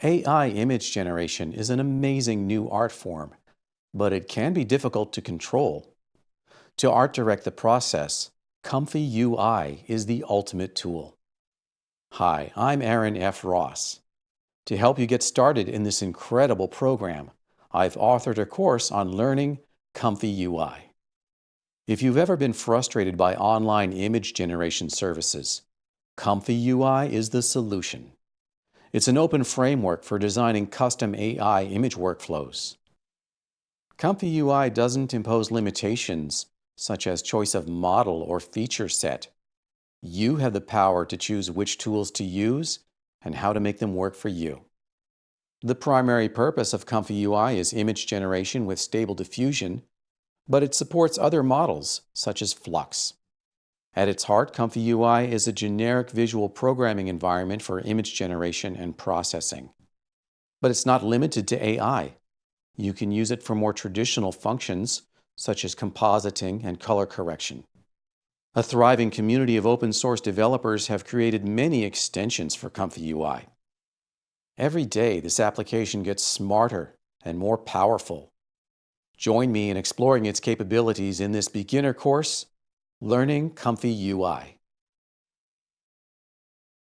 AI image generation is an amazing new art form, but it can be difficult to control. To art direct the process, ComfyUI is the ultimate tool. Hi, I'm Aaron F. Ross. To help you get started in this incredible program, I've authored a course on learning ComfyUI. If you've ever been frustrated by online image generation services, ComfyUI is the solution. It's an open framework for designing custom AI image workflows. ComfyUI doesn't impose limitations such as choice of model or feature set. You have the power to choose which tools to use and how to make them work for you. The primary purpose of ComfyUI is image generation with Stable Diffusion, but it supports other models such as Flux. At its heart, ComfyUI is a generic visual programming environment for image generation and processing. But it's not limited to AI. You can use it for more traditional functions such as compositing and color correction. A thriving community of open source developers have created many extensions for ComfyUI. Every day, this application gets smarter and more powerful. Join me in exploring its capabilities in this beginner course, Learning ComfyUI.